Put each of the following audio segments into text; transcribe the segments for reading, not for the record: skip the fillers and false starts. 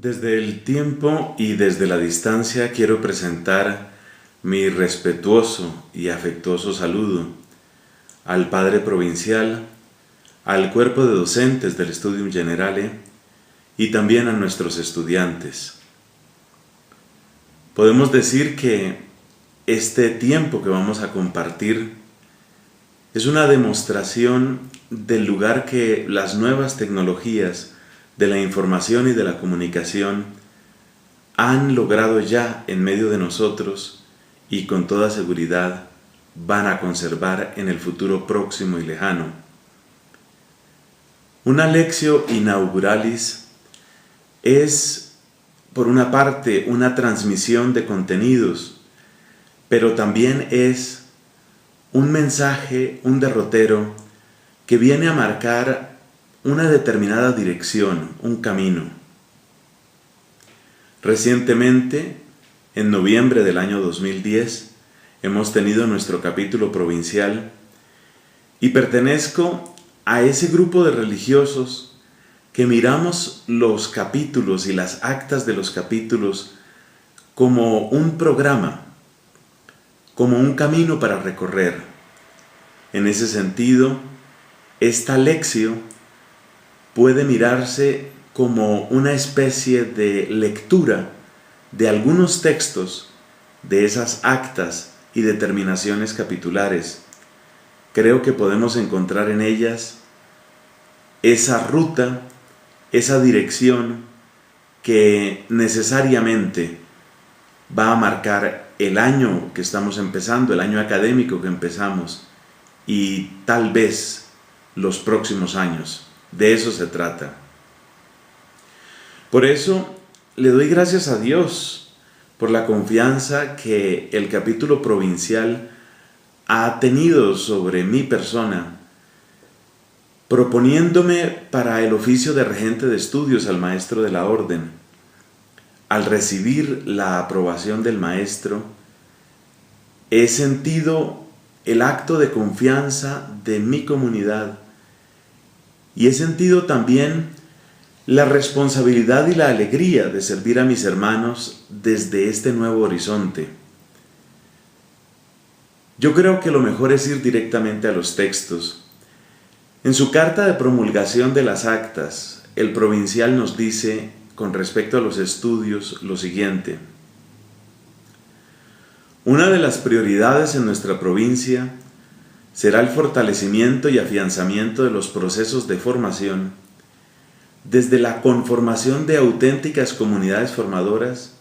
Desde el tiempo y desde la distancia quiero presentar mi respetuoso y afectuoso saludo al Padre Provincial, al cuerpo de docentes del Studium Generale y también a nuestros estudiantes. Podemos decir que este tiempo que vamos a compartir es una demostración del lugar que las nuevas tecnologías de la información y de la comunicación han logrado ya en medio de nosotros y con toda seguridad van a conservar en el futuro próximo y lejano. Una lectio inauguralis es, por una parte, una transmisión de contenidos, pero también es un mensaje, un derrotero que viene a marcar una determinada dirección, un camino. Recientemente, en noviembre del año 2010, hemos tenido nuestro capítulo provincial y pertenezco a ese grupo de religiosos que miramos los capítulos y las actas de los capítulos como un programa, como un camino para recorrer. En ese sentido, esta lectio puede mirarse como una especie de lectura de algunos textos de esas actas y determinaciones capitulares. Creo que podemos encontrar en ellas esa ruta, esa dirección que necesariamente va a marcar el año que estamos empezando, el año académico que empezamos y tal vez los próximos años. De eso se trata. Por eso le doy gracias a Dios por la confianza que el capítulo provincial ha tenido sobre mi persona, proponiéndome para el oficio de regente de estudios al maestro de la orden. Al recibir la aprobación del maestro, he sentido el acto de confianza de mi comunidad y he sentido también la responsabilidad y la alegría de servir a mis hermanos desde este nuevo horizonte. Yo creo que lo mejor es ir directamente a los textos. En su carta de promulgación de las actas, el provincial nos dice, con respecto a los estudios, lo siguiente: una de las prioridades en nuestra provincia será el fortalecimiento y afianzamiento de los procesos de formación, desde la conformación de auténticas comunidades formadoras,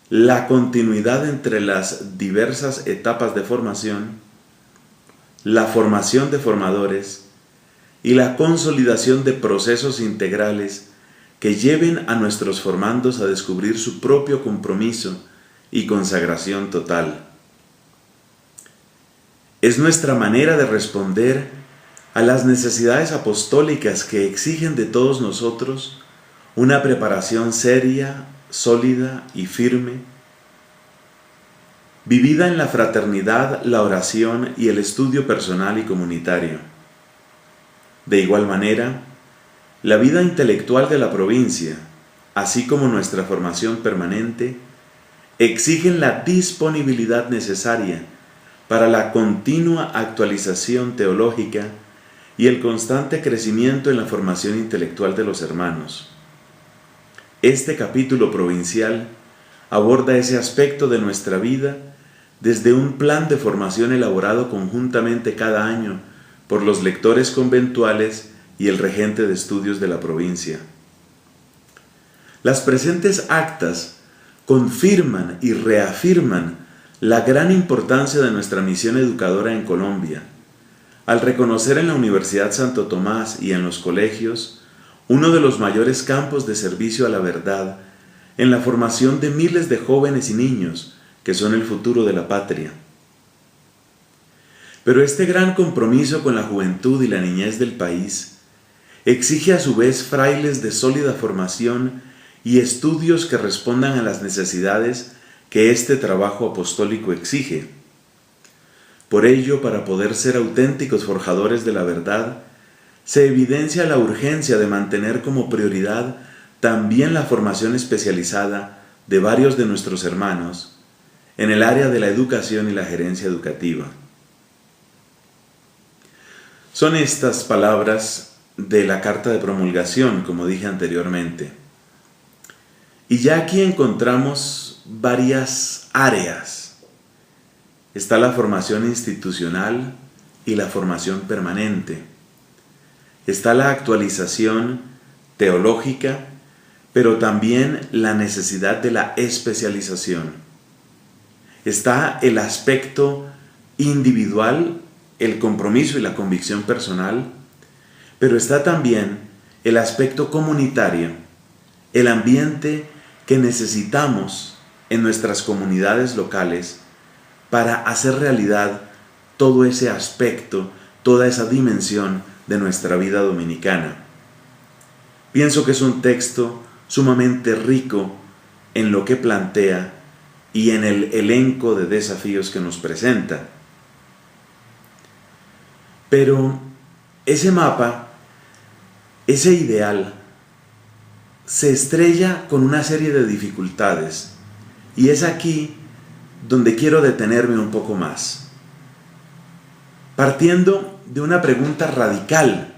la continuidad entre las diversas etapas de formación, la formación de formadores y la consolidación de procesos integrales que lleven a nuestros formandos a descubrir su propio compromiso y consagración total. Es nuestra manera de responder a las necesidades apostólicas que exigen de todos nosotros una preparación seria, sólida y firme, vivida en la fraternidad, la oración y el estudio personal y comunitario. De igual manera, la vida intelectual de la provincia, así como nuestra formación permanente, exigen la disponibilidad necesaria para la continua actualización teológica y el constante crecimiento en la formación intelectual de los hermanos. Este capítulo provincial aborda ese aspecto de nuestra vida desde un plan de formación elaborado conjuntamente cada año por los lectores conventuales y el regente de estudios de la provincia. Las presentes actas confirman y reafirman la gran importancia de nuestra misión educadora en Colombia, al reconocer en la Universidad Santo Tomás y en los colegios uno de los mayores campos de servicio a la verdad en la formación de miles de jóvenes y niños que son el futuro de la patria. Pero este gran compromiso con la juventud y la niñez del país exige a su vez frailes de sólida formación y estudios que respondan a las necesidades que este trabajo apostólico exige. Por ello, para poder ser auténticos forjadores de la verdad, se evidencia la urgencia de mantener como prioridad también la formación especializada de varios de nuestros hermanos en el área de la educación y la gerencia educativa. Son estas palabras de la carta de promulgación, como dije anteriormente. Y ya aquí encontramos varias áreas. Está la formación institucional y la formación permanente. Está la actualización teológica, pero también la necesidad de la especialización. Está el aspecto individual, el compromiso y la convicción personal, pero está también el aspecto comunitario, el ambiente que necesitamos en nuestras comunidades locales para hacer realidad todo ese aspecto, toda esa dimensión de nuestra vida dominicana. Pienso que es un texto sumamente rico en lo que plantea y en el elenco de desafíos que nos presenta. Pero ese mapa, ese ideal, se estrella con una serie de dificultades, y es aquí donde quiero detenerme un poco más. Partiendo de una pregunta radical,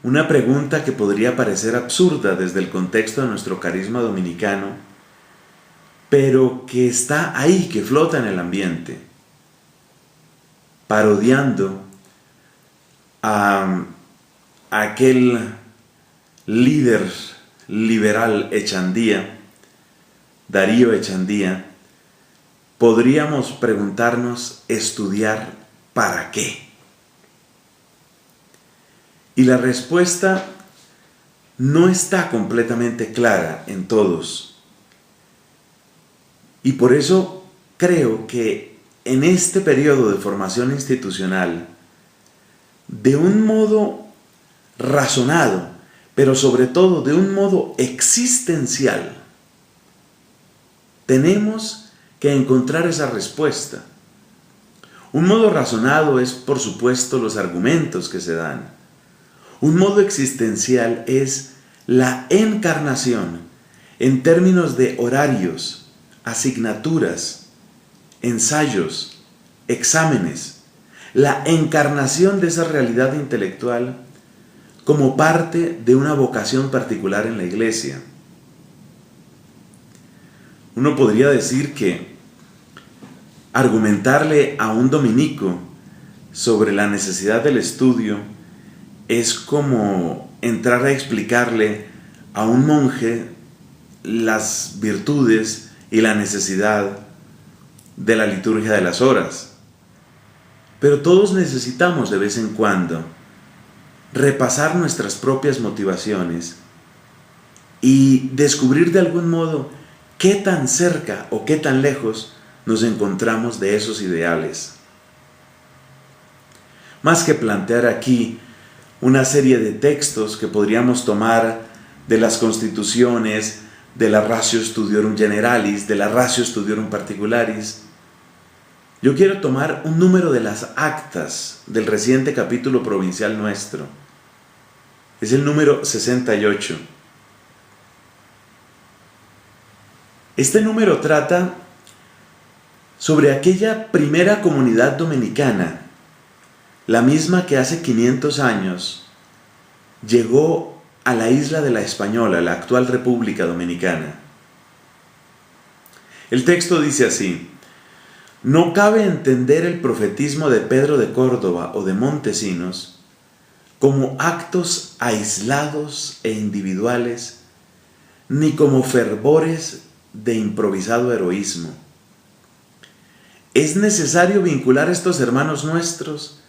una pregunta que podría parecer absurda desde el contexto de nuestro carisma dominicano, pero que está ahí, que flota en el ambiente, parodiando a aquel líder liberal Echandía, Darío Echandía. Podríamos preguntarnos, ¿estudiar para qué? Y la respuesta no está completamente clara en todos. Y por eso creo que en este periodo de formación institucional, de un modo razonado, pero sobre todo de un modo existencial, tenemos que encontrar esa respuesta. Un modo razonado es, por supuesto, los argumentos que se dan. Un modo existencial es la encarnación en términos de horarios, asignaturas, ensayos, exámenes, la encarnación de esa realidad intelectual como parte de una vocación particular en la Iglesia. Uno podría decir que argumentarle a un dominico sobre la necesidad del estudio es como entrar a explicarle a un monje las virtudes y la necesidad de la liturgia de las horas. Pero todos necesitamos de vez en cuando repasar nuestras propias motivaciones y descubrir de algún modo qué tan cerca o qué tan lejos nos encontramos de esos ideales. Más que plantear aquí una serie de textos que podríamos tomar de las constituciones, de la Ratio Studiorum Generalis, de la Ratio Studiorum Particularis, yo quiero tomar un número de las actas del reciente capítulo provincial nuestro. Es el número 68. Este número trata sobre aquella primera comunidad dominicana, la misma que hace 500 años llegó a la isla de La Española, la actual República Dominicana. El texto dice así: no cabe entender el profetismo de Pedro de Córdoba o de Montesinos como actos aislados e individuales, ni como fervores de improvisado heroísmo. Es necesario vincular a estos hermanos nuestros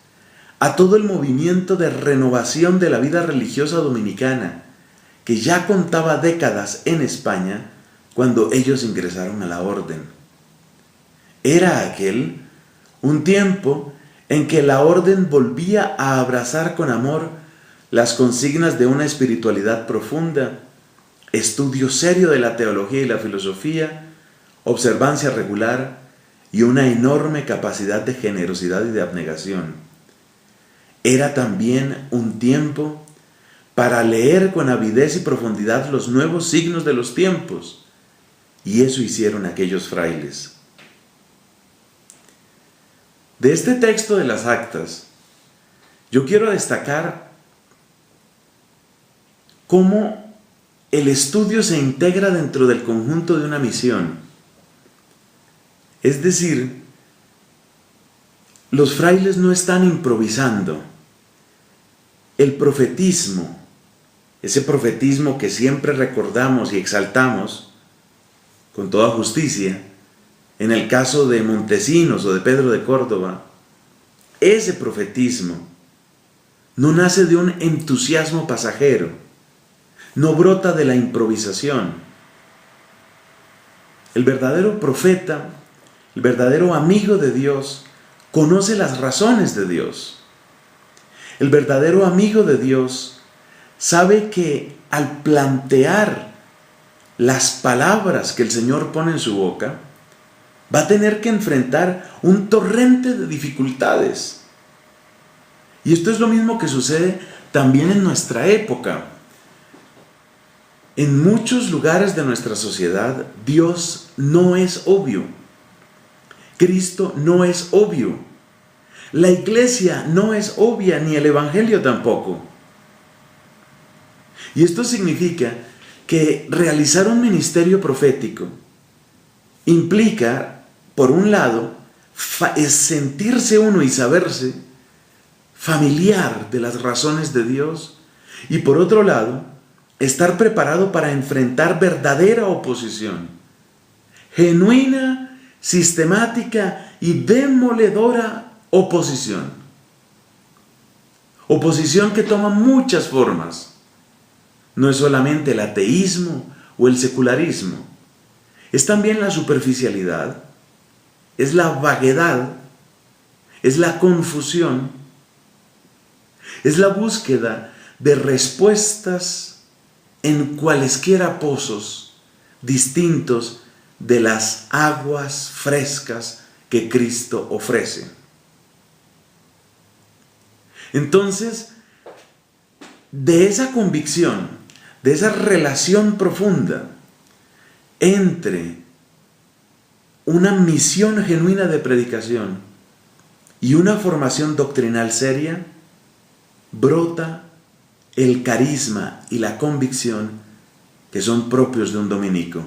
a todo el movimiento de renovación de la vida religiosa dominicana, que ya contaba décadas en España cuando ellos ingresaron a la orden. Era aquel un tiempo en que la orden volvía a abrazar con amor las consignas de una espiritualidad profunda, estudio serio de la teología y la filosofía, observancia regular y una enorme capacidad de generosidad y de abnegación. Era también un tiempo para leer con avidez y profundidad los nuevos signos de los tiempos. Y eso hicieron aquellos frailes. De este texto de las actas, yo quiero destacar cómo el estudio se integra dentro del conjunto de una misión. Es decir, los frailes no están improvisando. El profetismo, ese profetismo que siempre recordamos y exaltamos con toda justicia, en el caso de Montesinos o de Pedro de Córdoba, ese profetismo no nace de un entusiasmo pasajero, no brota de la improvisación. El verdadero profeta, el verdadero amigo de Dios, conoce las razones de Dios. El verdadero amigo de Dios sabe que al plantear las palabras que el Señor pone en su boca, va a tener que enfrentar un torrente de dificultades. Y esto es lo mismo que sucede también en nuestra época. En muchos lugares de nuestra sociedad, Dios no es obvio. Cristo no es obvio. La iglesia no es obvia, ni el evangelio tampoco. Y esto significa que realizar un ministerio profético implica, por un lado, es sentirse uno y saberse familiar de las razones de Dios, y por otro lado, estar preparado para enfrentar verdadera oposición, genuina, sistemática y demoledora oposición. Oposición que toma muchas formas. No es solamente el ateísmo o el secularismo, es también la superficialidad, es la vaguedad, es la confusión, es la búsqueda de respuestas en cualesquiera pozos distintos de las aguas frescas que Cristo ofrece. Entonces, de esa convicción, de esa relación profunda entre una misión genuina de predicación y una formación doctrinal seria, brota el carisma y la convicción que son propios de un dominico.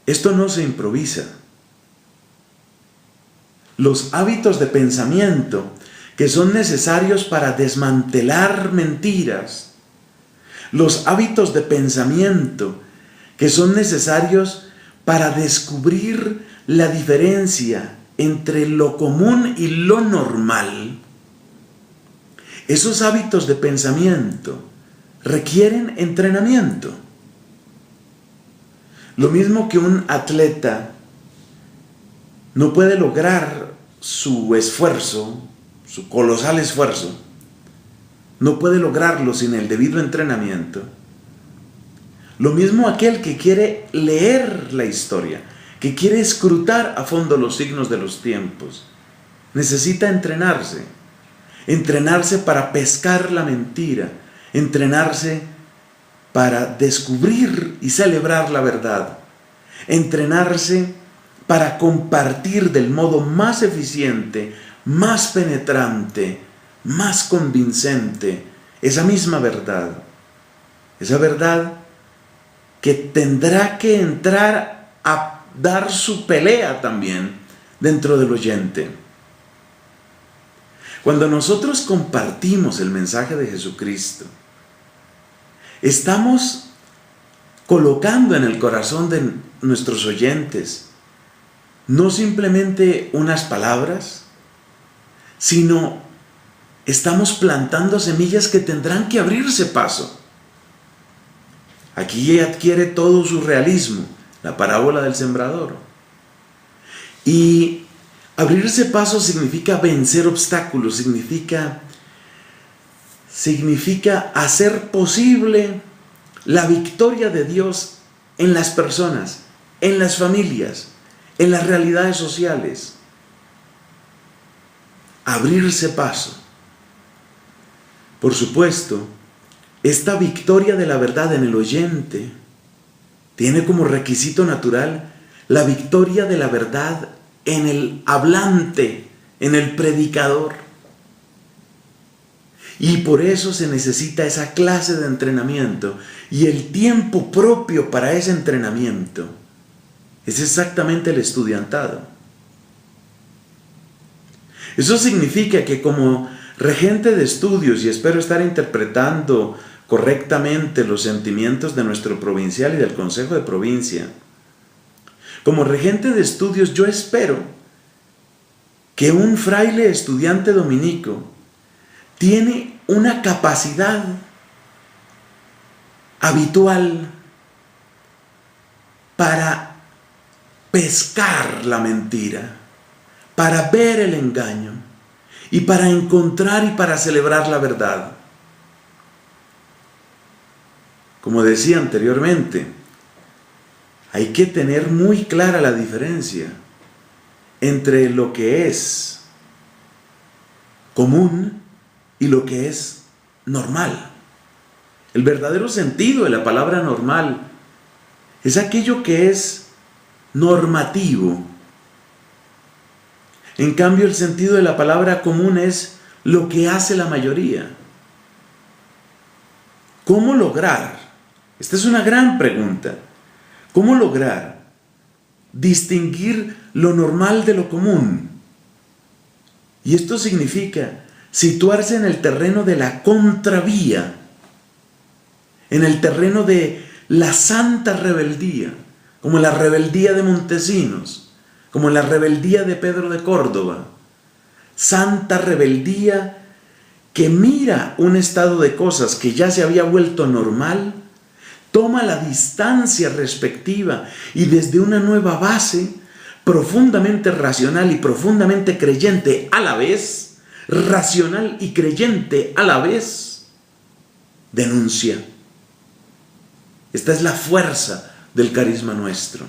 Esto no se improvisa. Los hábitos de pensamiento que son necesarios para desmantelar mentiras, los hábitos de pensamiento que son necesarios para descubrir la diferencia entre lo común y lo normal, esos hábitos de pensamiento requieren entrenamiento. Lo mismo que un atleta no puede lograr su esfuerzo, su colosal esfuerzo, no puede lograrlo sin el debido entrenamiento. Lo mismo aquel que quiere leer la historia, que quiere escrutar a fondo los signos de los tiempos, necesita entrenarse. Entrenarse para pescar la mentira, entrenarse para descubrir y celebrar la verdad, entrenarse para compartir del modo más eficiente, más penetrante, más convincente esa misma verdad. Esa verdad que tendrá que entrar a dar su pelea también dentro del oyente. Cuando nosotros compartimos el mensaje de Jesucristo, estamos colocando en el corazón de nuestros oyentes no simplemente unas palabras, sino estamos plantando semillas que tendrán que abrirse paso. Aquí adquiere todo su realismo la parábola del sembrador. Y abrirse paso significa vencer obstáculos, significa hacer posible la victoria de Dios en las personas, en las familias, en las realidades sociales. Abrirse paso. Por supuesto, esta victoria de la verdad en el oyente tiene como requisito natural la victoria de la verdad en el hablante, en el predicador. Y por eso se necesita esa clase de entrenamiento, y el tiempo propio para ese entrenamiento es exactamente el estudiantado. Eso significa que como regente de estudios, y espero estar interpretando correctamente los sentimientos de nuestro provincial y del Consejo de Provincia, como regente de estudios yo espero que un fraile estudiante dominico tiene una capacidad habitual para pescar la mentira, para ver el engaño y para encontrar y para celebrar la verdad. Como decía anteriormente, hay que tener muy clara la diferencia entre lo que es común y lo que es normal. El verdadero sentido de la palabra normal es aquello que es normativo. En cambio, el sentido de la palabra común es lo que hace la mayoría. ¿Cómo lograr? Esta es una gran pregunta. ¿Cómo lograr distinguir lo normal de lo común? Y esto significa situarse en el terreno de la contravía, en el terreno de la santa rebeldía, como la rebeldía de Montesinos, como la rebeldía de Pedro de Córdoba. Santa rebeldía que mira un estado de cosas que ya se había vuelto normal, toma la distancia respectiva y desde una nueva base, profundamente racional y profundamente creyente a la vez, racional y creyente a la vez, denuncia. Esta es la fuerza del carisma nuestro.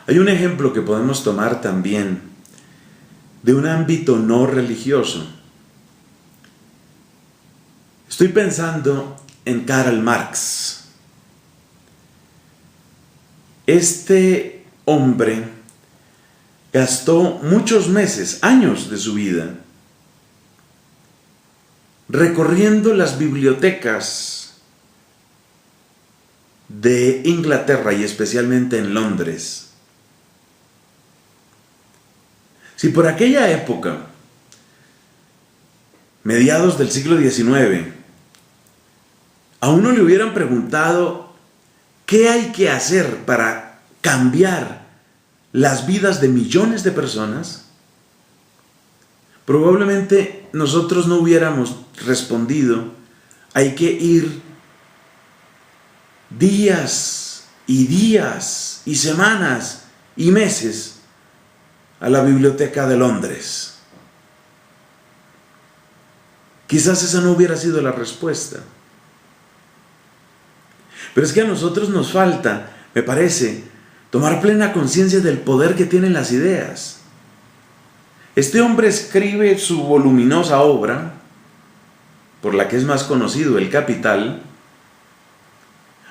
Hay un ejemplo que podemos tomar también de un ámbito no religioso. Estoy pensando en Karl Marx. Este hombre gastó muchos meses, años de su vida, recorriendo las bibliotecas de Inglaterra y especialmente en Londres. Si por aquella época, mediados del siglo XIX, a uno le hubieran preguntado qué hay que hacer para cambiar las vidas de millones de personas, probablemente nosotros no hubiéramos respondido: hay que ir días y semanas y meses a la biblioteca de Londres. Quizás esa no hubiera sido la respuesta. Pero es que a nosotros nos falta, me parece, tomar plena conciencia del poder que tienen las ideas. Este hombre escribe su voluminosa obra, por la que es más conocido, El Capital,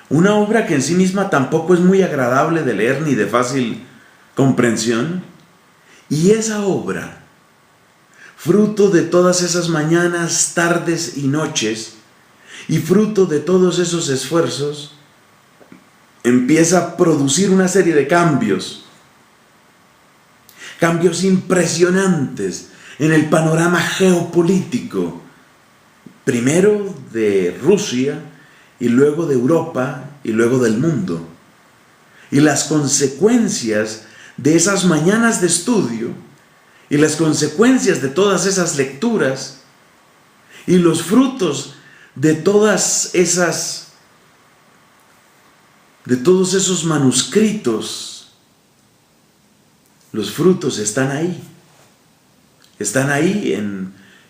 una obra que en sí misma tampoco es muy agradable de leer ni de fácil comprensión, y esa obra, fruto de todas esas mañanas, tardes y noches, y fruto de todos esos esfuerzos, empieza a producir una serie de cambios impresionantes en el panorama geopolítico, primero de Rusia, y luego de Europa, y luego del mundo. Y las consecuencias de esas mañanas de estudio, y las consecuencias de todas esas lecturas, y los frutos de todos esos manuscritos, los frutos están ahí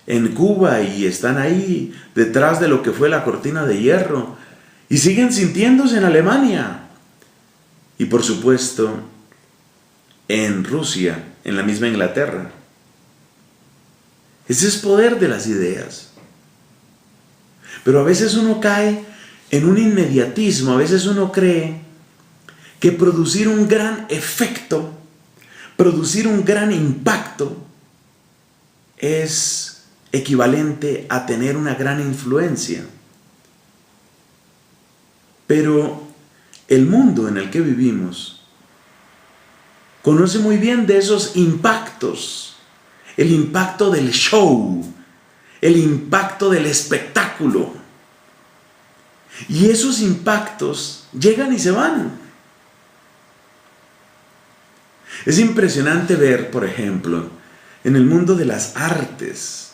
en Cuba, y están ahí detrás de lo que fue la cortina de hierro, y siguen sintiéndose en Alemania, y por supuesto en Rusia, en la misma Inglaterra. Ese es poder de las ideas. Pero a veces uno cae en un inmediatismo, a veces uno cree que producir un gran efecto, producir un gran impacto, es equivalente a tener una gran influencia. Pero el mundo en el que vivimos conoce muy bien de esos impactos, el impacto del show, el impacto del espectáculo. Y esos impactos llegan y se van. Es impresionante ver, por ejemplo, en el mundo de las artes,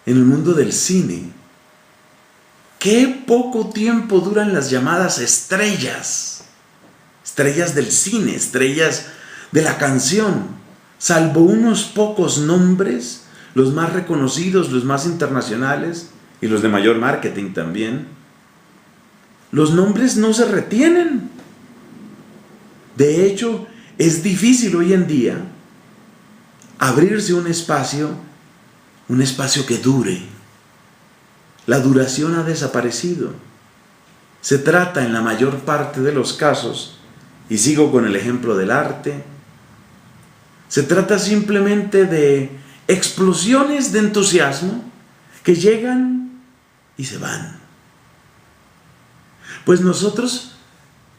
en el mundo del cine, qué poco tiempo duran las llamadas estrellas. Estrellas del cine, estrellas de la canción. Salvo unos pocos nombres, los más reconocidos, los más internacionales y los de mayor marketing también, los nombres no se retienen. De hecho, es difícil hoy en día abrirse un espacio que dure. La duración ha desaparecido. Se trata en la mayor parte de los casos, y sigo con el ejemplo del arte, se trata simplemente de explosiones de entusiasmo que llegan y se van. Pues nosotros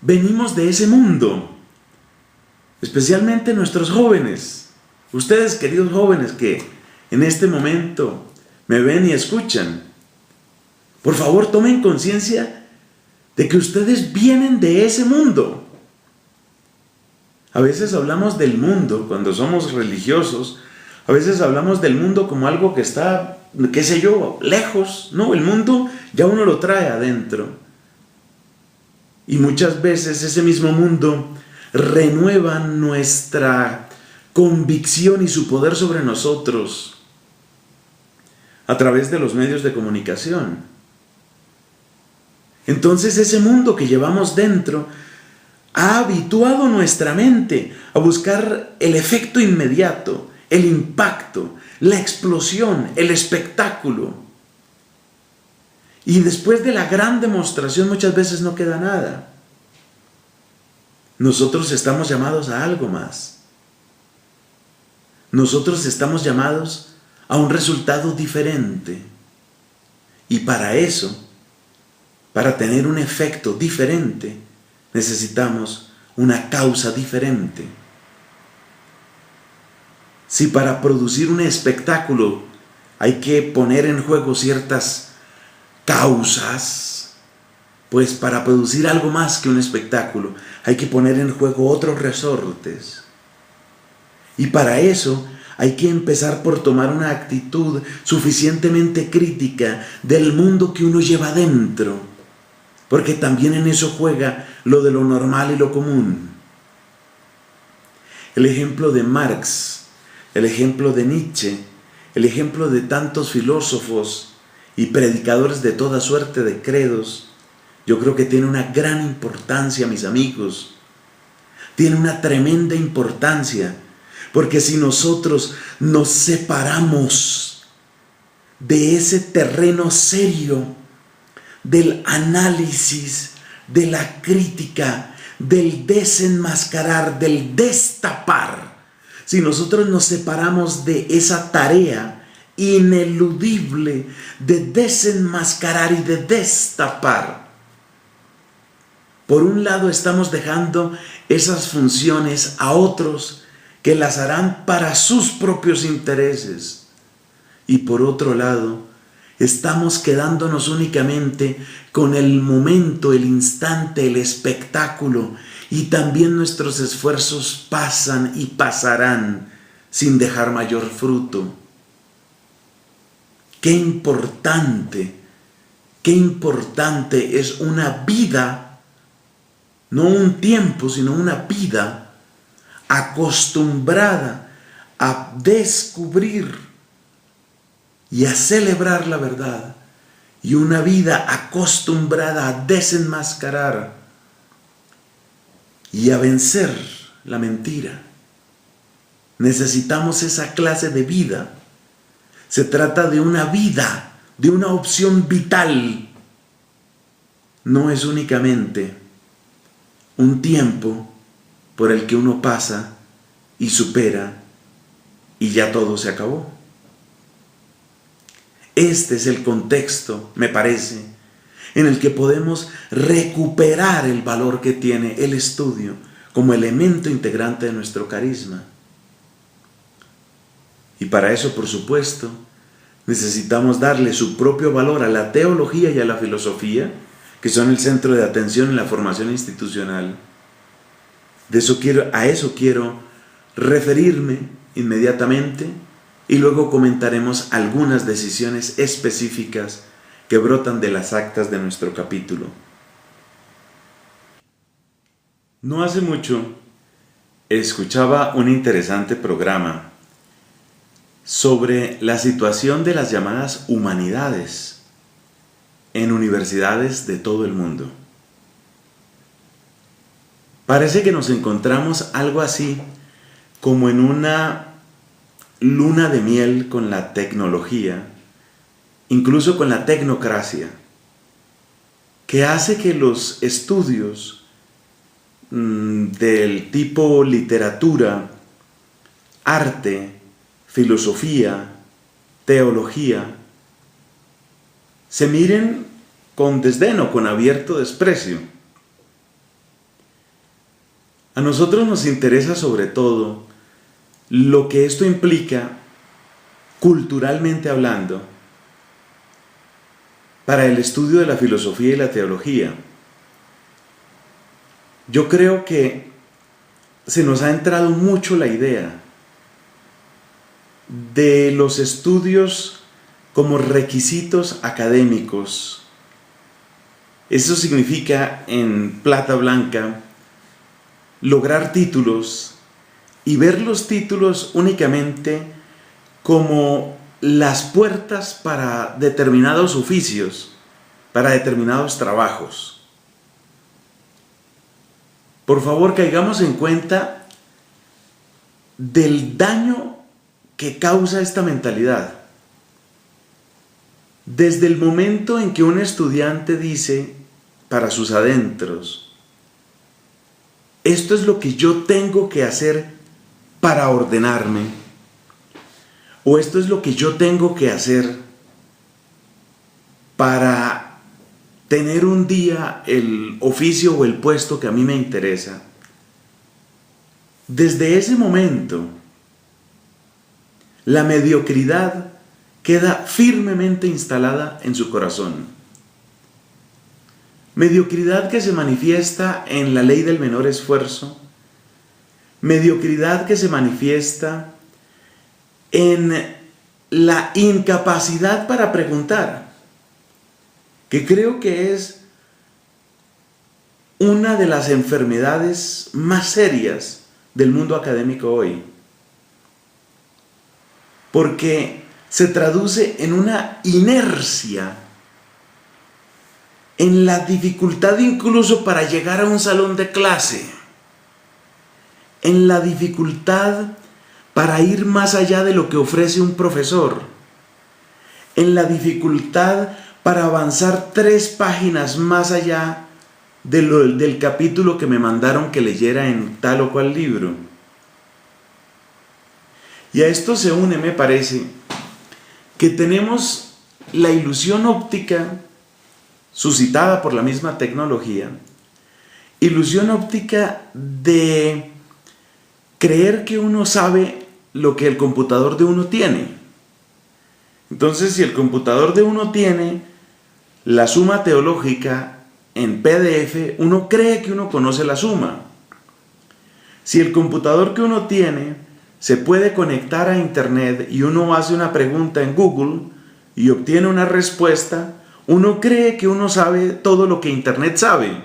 venimos de ese mundo, especialmente nuestros jóvenes. Ustedes, queridos jóvenes, que en este momento me ven y escuchan, por favor tomen conciencia de que ustedes vienen de ese mundo. A veces hablamos del mundo cuando somos religiosos, a veces hablamos del mundo como algo que está, qué sé yo, lejos. No, el mundo ya uno lo trae adentro. Y muchas veces ese mismo mundo renueva nuestra convicción y su poder sobre nosotros a través de los medios de comunicación. Entonces ese mundo que llevamos dentro ha habituado nuestra mente a buscar el efecto inmediato, el impacto, la explosión, el espectáculo. Y después de la gran demostración muchas veces no queda nada. Nosotros estamos llamados a algo más. Nosotros estamos llamados a un resultado diferente. Y para eso, para tener un efecto diferente, necesitamos una causa diferente. Si para producir un espectáculo hay que poner en juego ciertas causas, pues para producir algo más que un espectáculo hay que poner en juego otros resortes. Y para eso hay que empezar por tomar una actitud suficientemente crítica del mundo que uno lleva dentro, porque también en eso juega lo de lo normal y lo común. El ejemplo de Marx, el ejemplo de Nietzsche, el ejemplo de tantos filósofos y predicadores de toda suerte de credos, yo creo que tiene una gran importancia, mis amigos. Tiene una tremenda importancia, porque si nosotros nos separamos de ese terreno serio, del análisis, de la crítica, del desenmascarar, del destapar, si nosotros nos separamos de esa tarea ineludible de desenmascarar y de destapar, por un lado estamos dejando esas funciones a otros que las harán para sus propios intereses, y por otro lado estamos quedándonos únicamente con el momento, el instante, el espectáculo, y también nuestros esfuerzos pasan y pasarán sin dejar mayor fruto. Qué importante es una vida, no un tiempo, sino una vida acostumbrada a descubrir y a celebrar la verdad, y una vida acostumbrada a desenmascarar y a vencer la mentira. Necesitamos esa clase de vida Se trata de una vida, de una opción vital. No es únicamente un tiempo por el que uno pasa y supera y ya todo se acabó. Este es el contexto, me parece, en el que podemos recuperar el valor que tiene el estudio como elemento integrante de nuestro carisma. Y para eso, por supuesto, necesitamos darle su propio valor a la teología y a la filosofía, que son el centro de atención en la formación institucional. A eso quiero referirme inmediatamente y luego comentaremos algunas decisiones específicas que brotan de las actas de nuestro capítulo. No hace mucho escuchaba un interesante programa sobre la situación de las llamadas humanidades en universidades de todo el mundo. Parece que nos encontramos algo así como en una luna de miel con la tecnología, incluso con la tecnocracia, que hace que los estudios del tipo literatura, arte, filosofía, teología, se miren con desdén o con abierto desprecio. A nosotros nos interesa sobre todo lo que esto implica, culturalmente hablando, para el estudio de la filosofía y la teología. Yo creo que se nos ha entrado mucho la idea de los estudios como requisitos académicos. Eso significa, en plata blanca, lograr títulos y ver los títulos únicamente como las puertas para determinados oficios, para determinados trabajos. Por favor, caigamos en cuenta del daño que causa esta mentalidad. Desde el momento en que un estudiante dice para sus adentros, esto es lo que yo tengo que hacer para ordenarme, o esto es lo que yo tengo que hacer para tener un día el oficio o el puesto que a mí me interesa. Desde ese momento, la mediocridad queda firmemente instalada en su corazón. Mediocridad que se manifiesta en la ley del menor esfuerzo, mediocridad que se manifiesta en la incapacidad para preguntar, que creo que es una de las enfermedades más serias del mundo académico hoy, porque se traduce en una inercia, en la dificultad incluso para llegar a un salón de clase, en la dificultad para ir más allá de lo que ofrece un profesor, en la dificultad para avanzar 3 páginas más allá del capítulo que me mandaron que leyera en tal o cual libro. Y a esto se une, me parece, que tenemos la ilusión óptica suscitada por la misma tecnología, ilusión óptica de creer que uno sabe lo que el computador de uno tiene. Entonces, si el computador de uno tiene la suma teológica en PDF, uno cree que uno conoce la suma. Si el computador que uno tiene se puede conectar a Internet y uno hace una pregunta en Google y obtiene una respuesta, uno cree que uno sabe todo lo que Internet sabe.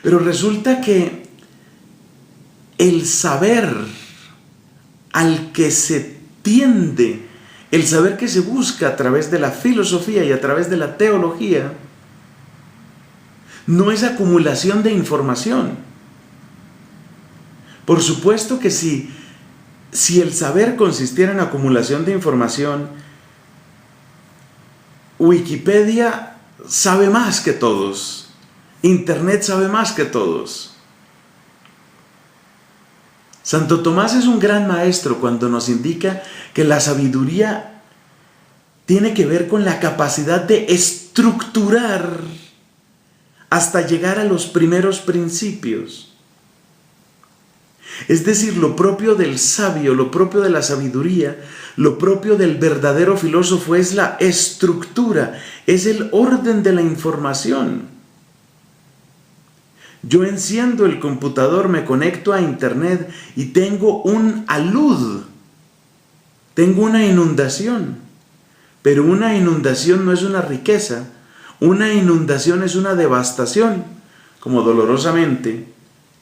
Pero resulta que el saber al que se tiende, el saber que se busca a través de la filosofía y a través de la teología, no es acumulación de información. Por supuesto que si si el saber consistiera en acumulación de información, Wikipedia sabe más que todos. Internet sabe más que todos. Santo Tomás es un gran maestro cuando nos indica que la sabiduría tiene que ver con la capacidad de estructurar hasta llegar a los primeros principios. Es decir, lo propio del sabio, lo propio de la sabiduría, lo propio del verdadero filósofo es la estructura, es el orden de la información. Yo enciendo el computador, me conecto a internet y tengo un alud, tengo una inundación. Pero una inundación no es una riqueza, una inundación es una devastación, como dolorosamente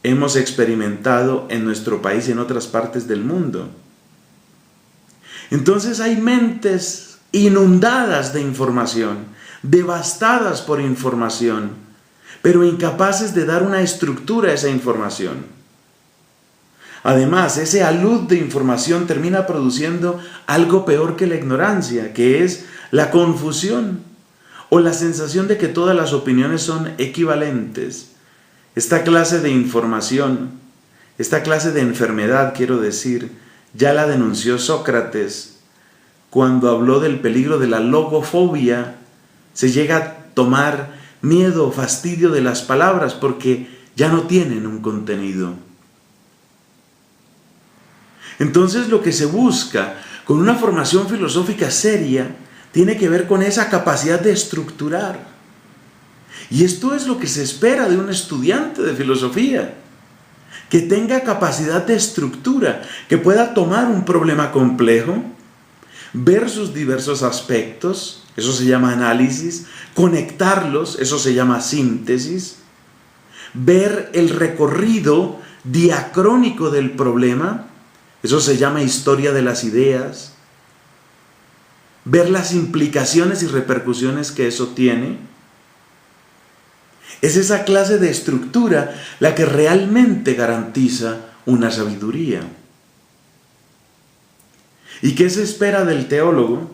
hemos experimentado en nuestro país y en otras partes del mundo. Entonces hay mentes inundadas de información, devastadas por información, pero incapaces de dar una estructura a esa información. Además, ese alud de información termina produciendo algo peor que la ignorancia, que es la confusión o la sensación de que todas las opiniones son equivalentes. Esta clase de información, esta clase de enfermedad, quiero decir, ya la denunció Sócrates cuando habló del peligro de la logofobia. Se llega a tomar miedo o fastidio de las palabras porque ya no tienen un contenido. Entonces lo que se busca con una formación filosófica seria tiene que ver con esa capacidad de estructurar. Y esto es lo que se espera de un estudiante de filosofía, que tenga capacidad de estructura, que pueda tomar un problema complejo, ver sus diversos aspectos, eso se llama análisis, conectarlos, eso se llama síntesis, ver el recorrido diacrónico del problema, eso se llama historia de las ideas, ver las implicaciones y repercusiones que eso tiene. Es esa clase de estructura la que realmente garantiza una sabiduría. ¿Y qué se espera del teólogo?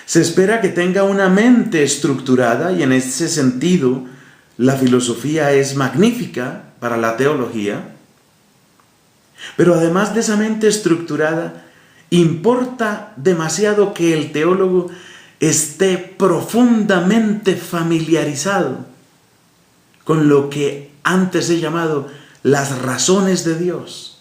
Se espera que tenga una mente estructurada, y en ese sentido la filosofía es magnífica para la teología. Pero además de esa mente estructurada, importa demasiado que el teólogo esté profundamente familiarizado con lo que antes he llamado las razones de Dios.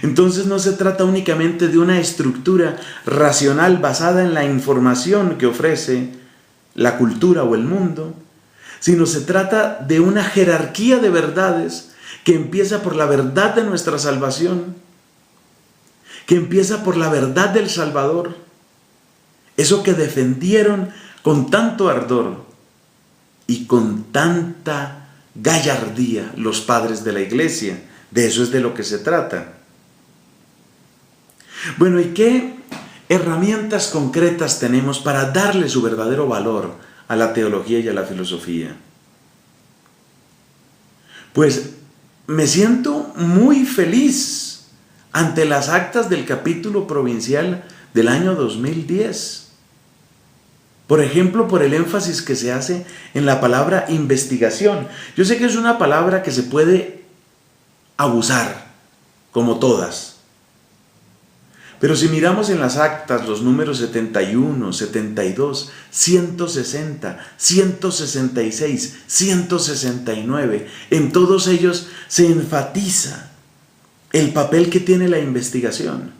Entonces no se trata únicamente de una estructura racional basada en la información que ofrece la cultura o el mundo, sino se trata de una jerarquía de verdades que empieza por la verdad de nuestra salvación, que empieza por la verdad del Salvador, eso que defendieron con tanto ardor y con tanta gallardía los padres de la iglesia. De eso es de lo que se trata. Bueno, ¿y qué herramientas concretas tenemos para darle su verdadero valor a la teología y a la filosofía? Pues me siento muy feliz ante las actas del capítulo provincial del año 2010. Por ejemplo, por el énfasis que se hace en la palabra investigación. Yo sé que es una palabra que se puede abusar, como todas. Pero si miramos en las actas los números 71, 72, 160, 166, 169, en todos ellos se enfatiza el papel que tiene la investigación.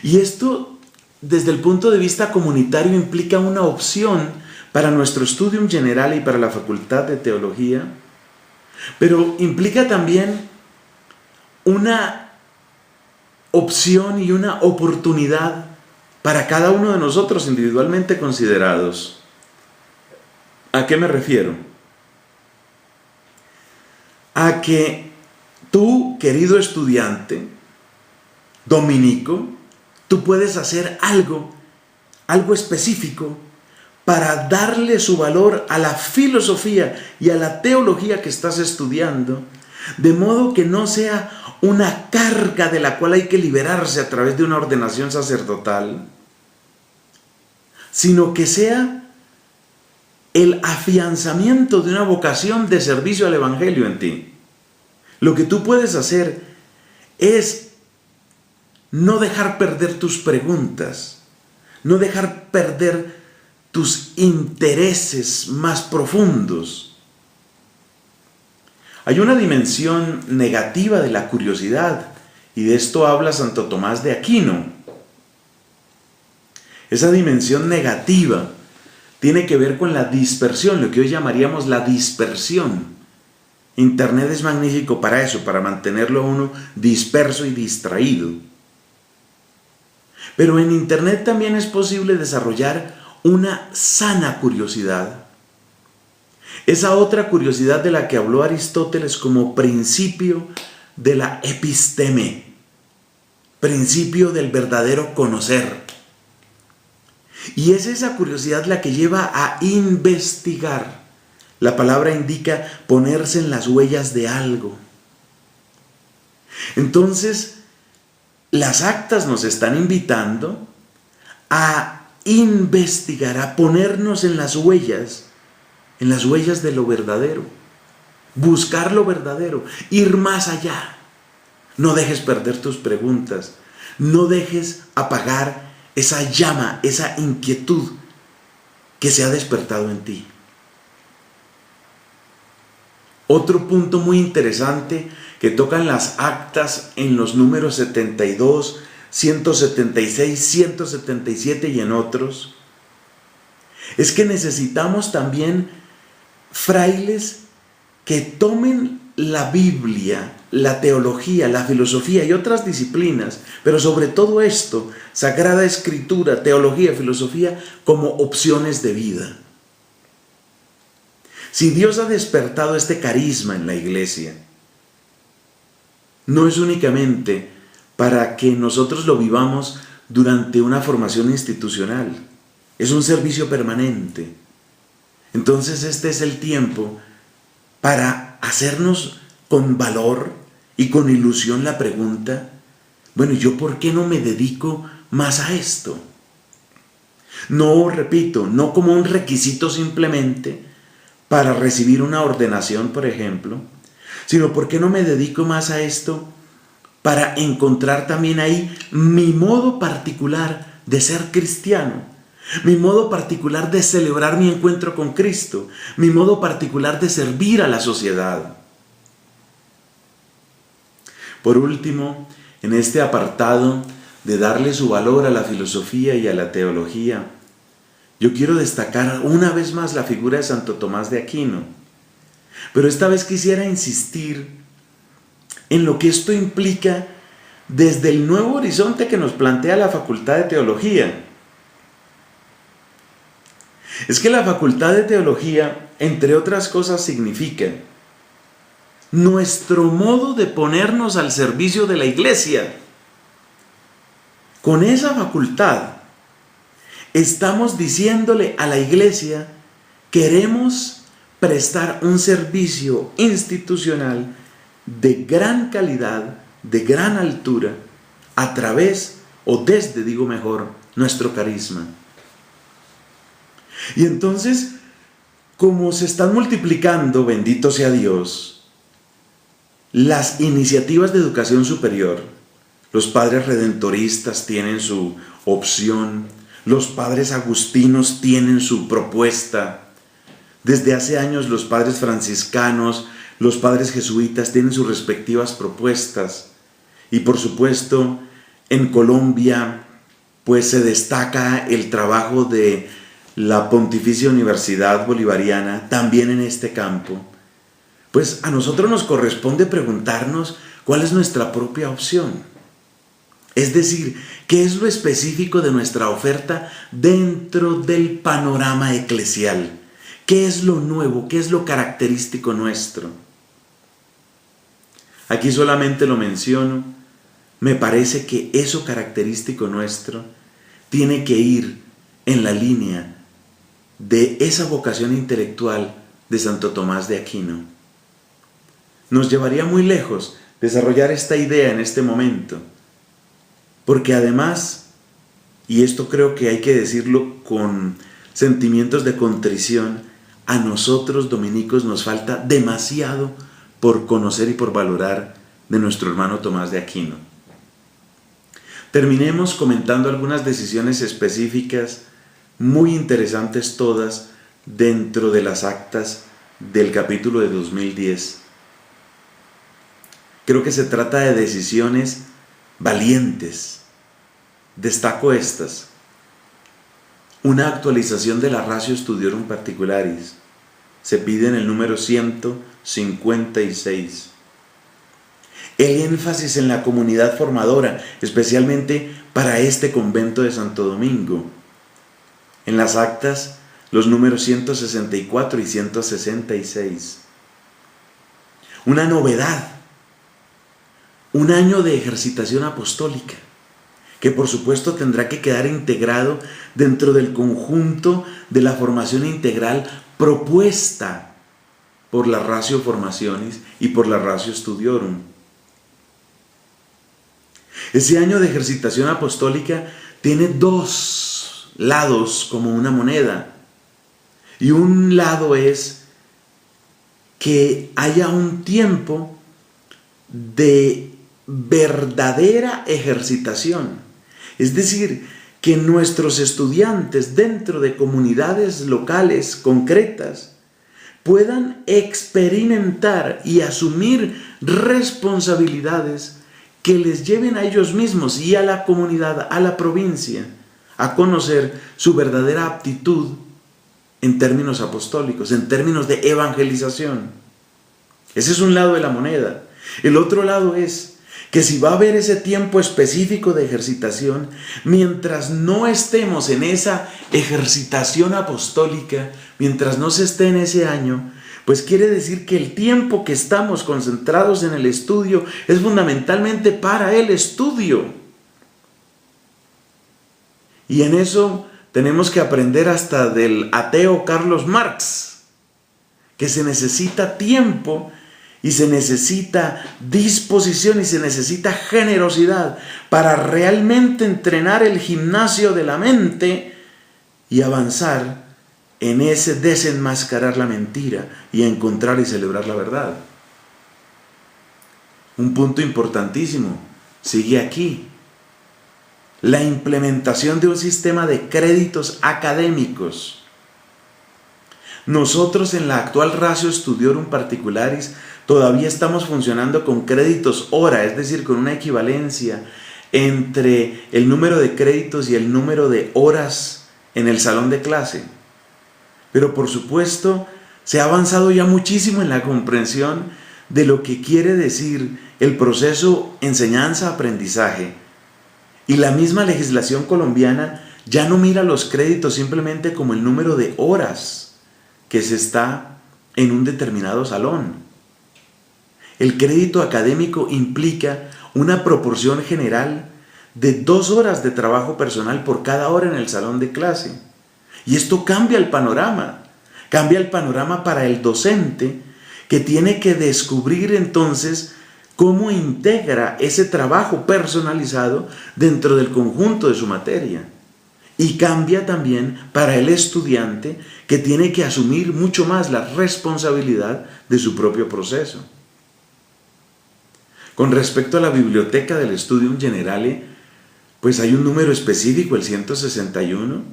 Y esto, desde el punto de vista comunitario, implica una opción para nuestro Studium Generale y para la Facultad de Teología, pero implica también una opción y una oportunidad para cada uno de nosotros individualmente considerados. ¿A qué me refiero? A que tú, querido estudiante dominico, tú puedes hacer algo específico para darle su valor a la filosofía y a la teología que estás estudiando, de modo que no sea una carga de la cual hay que liberarse a través de una ordenación sacerdotal, sino que sea el afianzamiento de una vocación de servicio al Evangelio en ti. Lo que tú puedes hacer es no dejar perder tus preguntas, no dejar perder tus intereses más profundos. Hay una dimensión negativa de la curiosidad, y de esto habla Santo Tomás de Aquino. Esa dimensión negativa tiene que ver con la dispersión, lo que hoy llamaríamos la dispersión. Internet es magnífico para eso, para mantenerlo uno disperso y distraído. Pero en Internet también es posible desarrollar una sana curiosidad. Esa otra curiosidad de la que habló Aristóteles como principio de la episteme, principio del verdadero conocer. Y es esa curiosidad la que lleva a investigar. La palabra indica ponerse en las huellas de algo. Entonces, las actas nos están invitando a investigar, a ponernos en las huellas de lo verdadero, buscar lo verdadero, ir más allá. No dejes perder tus preguntas, no dejes apagar esa llama, esa inquietud que se ha despertado en ti. Otro punto muy interesante que tocan las actas en los números 72, 176, 177 y en otros, es que necesitamos también frailes que tomen la Biblia, la teología, la filosofía y otras disciplinas, pero sobre todo esto, Sagrada Escritura, teología, filosofía, como opciones de vida. Si Dios ha despertado este carisma en la iglesia, no es únicamente para que nosotros lo vivamos durante una formación institucional, es un servicio permanente. Entonces este es el tiempo para hacernos con valor y con ilusión la pregunta, bueno, ¿yo por qué no me dedico más a esto? No, repito, no como un requisito simplemente para recibir una ordenación, por ejemplo, sino ¿por qué no me dedico más a esto para encontrar también ahí mi modo particular de ser cristiano? Mi modo particular de celebrar mi encuentro con Cristo, mi modo particular de servir a la sociedad. Por último, en este apartado de darle su valor a la filosofía y a la teología, yo quiero destacar una vez más la figura de Santo Tomás de Aquino, pero esta vez quisiera insistir en lo que esto implica desde el nuevo horizonte que nos plantea la Facultad de Teología. Es que la Facultad de Teología, entre otras cosas, significa nuestro modo de ponernos al servicio de la Iglesia. Con esa facultad estamos diciéndole a la Iglesia, queremos prestar un servicio institucional de gran calidad, de gran altura, a través, o desde, digo mejor, nuestro carisma. Y entonces, como se están multiplicando, bendito sea Dios, las iniciativas de educación superior, los padres redentoristas tienen su opción, los padres agustinos tienen su propuesta, desde hace años los padres franciscanos, los padres jesuitas tienen sus respectivas propuestas, y por supuesto en Colombia pues se destaca el trabajo de la Pontificia Universidad Bolivariana también en este campo. Pues a nosotros nos corresponde preguntarnos cuál es nuestra propia opción. Es decir, ¿qué es lo específico de nuestra oferta dentro del panorama eclesial? ¿Qué es lo nuevo? ¿Qué es lo característico nuestro? Aquí solamente lo menciono. Me parece que eso característico nuestro tiene que ir en la línea de esa vocación intelectual de Santo Tomás de Aquino. nos llevaría muy lejos desarrollar esta idea en este momento, porque además, y esto creo que hay que decirlo con sentimientos de contrición, a nosotros dominicos nos falta demasiado por conocer y por valorar de nuestro hermano Tomás de Aquino. Terminemos comentando algunas decisiones específicas, muy interesantes todas, dentro de las actas del capítulo de 2010. Creo que se trata de decisiones valientes. Destaco estas. Una actualización de la Ratio Studiorum Particularis. Se pide en el número 156. El énfasis en la comunidad formadora, especialmente para este convento de Santo Domingo. En las actas, los números 164 y 166. Una novedad. Un año de ejercitación apostólica, que por supuesto tendrá que quedar integrado dentro del conjunto de la formación integral propuesta por la Ratio Formationis y por la Ratio Studiorum. Ese año de ejercitación apostólica tiene dos lados como una moneda. Y un lado es que haya un tiempo de verdadera ejercitación. Es decir, que nuestros estudiantes dentro de comunidades locales concretas puedan experimentar y asumir responsabilidades que les lleven a ellos mismos y a la comunidad, a la provincia, a conocer su verdadera aptitud en términos apostólicos, en términos de evangelización. Ese es un lado de la moneda. El otro lado es que si va a haber ese tiempo específico de ejercitación, mientras no estemos en esa ejercitación apostólica, mientras no se esté en ese año, pues quiere decir que el tiempo que estamos concentrados en el estudio es fundamentalmente para el estudio. Y en eso tenemos que aprender hasta del ateo Carlos Marx, que se necesita tiempo y se necesita disposición y se necesita generosidad para realmente entrenar el gimnasio de la mente y avanzar en ese desenmascarar la mentira y encontrar y celebrar la verdad. Un punto importantísimo sigue aquí: la implementación de un sistema de créditos académicos. Nosotros en la actual Ratio Studiorum Particularis todavía estamos funcionando con créditos hora, es decir, con una equivalencia entre el número de créditos y el número de horas en el salón de clase. Pero por supuesto, se ha avanzado ya muchísimo en la comprensión de lo que quiere decir el proceso enseñanza-aprendizaje. Y la misma legislación colombiana ya no mira los créditos simplemente como el número de horas que se está en un determinado salón. El crédito académico implica una proporción general de 2 horas de trabajo personal por cada hora en el salón de clase. Y esto cambia el panorama para el docente, que tiene que descubrir entonces cómo integra ese trabajo personalizado dentro del conjunto de su materia. Y cambia también para el estudiante, que tiene que asumir mucho más la responsabilidad de su propio proceso. Con respecto a la biblioteca del Studium Generale, pues hay un número específico, el 161,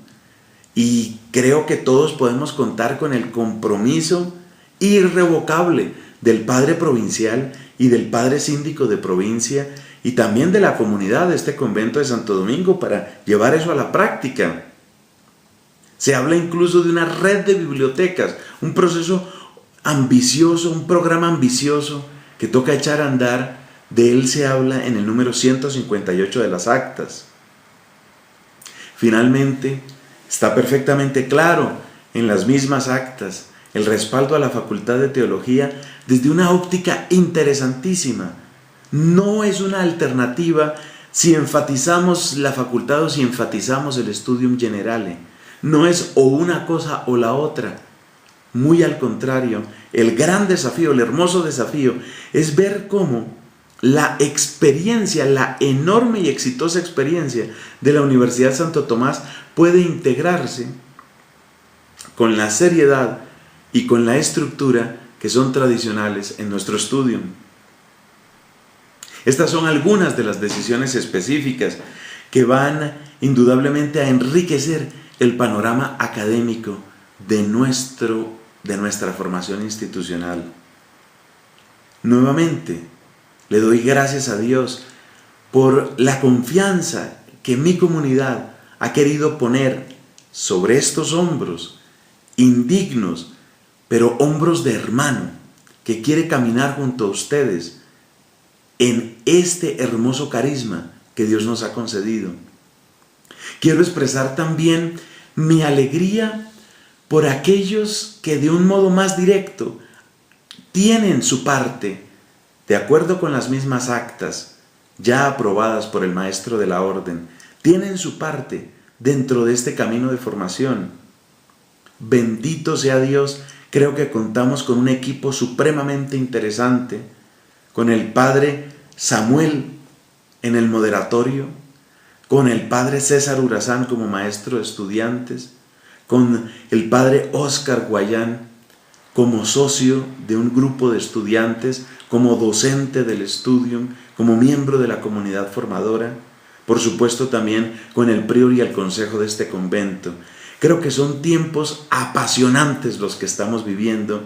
y creo que todos podemos contar con el compromiso irrevocable del padre provincial y del padre síndico de provincia y también de la comunidad de este convento de Santo Domingo para llevar eso a la práctica. Se habla incluso de una red de bibliotecas, un proceso ambicioso, un programa ambicioso que toca echar a andar. De él se habla en el número 158 de las actas. Finalmente, está perfectamente claro en las mismas actas el respaldo a la Facultad de Teología desde una óptica interesantísima. No es una alternativa si enfatizamos la facultad o si enfatizamos el Studium Generale. No es o una cosa o la otra. Muy al contrario, el gran desafío, el hermoso desafío, es ver cómo la experiencia, la enorme y exitosa experiencia de la Universidad Santo Tomás puede integrarse con la seriedad y con la estructura que son tradicionales en nuestro estudio. Estas son algunas de las decisiones específicas que van indudablemente a enriquecer el panorama académico de nuestra formación institucional. Nuevamente, le doy gracias a Dios por la confianza que mi comunidad ha querido poner sobre estos hombros indignos, pero hombros de hermano, que quiere caminar junto a ustedes en este hermoso carisma que Dios nos ha concedido. Quiero expresar también mi alegría por aquellos que de un modo más directo tienen su parte, de acuerdo con las mismas actas ya aprobadas por el maestro de la orden, tienen su parte dentro de este camino de formación. Bendito sea Dios, creo que contamos con un equipo supremamente interesante, con el padre Samuel en el moderatorio, con el padre César Urazán como maestro de estudiantes, con el padre Óscar Guayán como socio de un grupo de estudiantes, como docente del estudium, como miembro de la comunidad formadora, por supuesto también con el prior y el consejo de este convento. Creo que son tiempos apasionantes los que estamos viviendo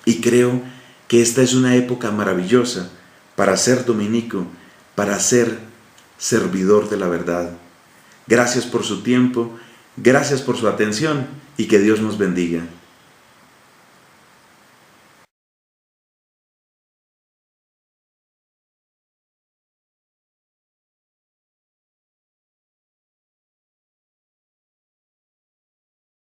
y creo que esta es una época maravillosa para ser dominico, para ser servidor de la verdad. Gracias por su tiempo, gracias por su atención y que Dios nos bendiga.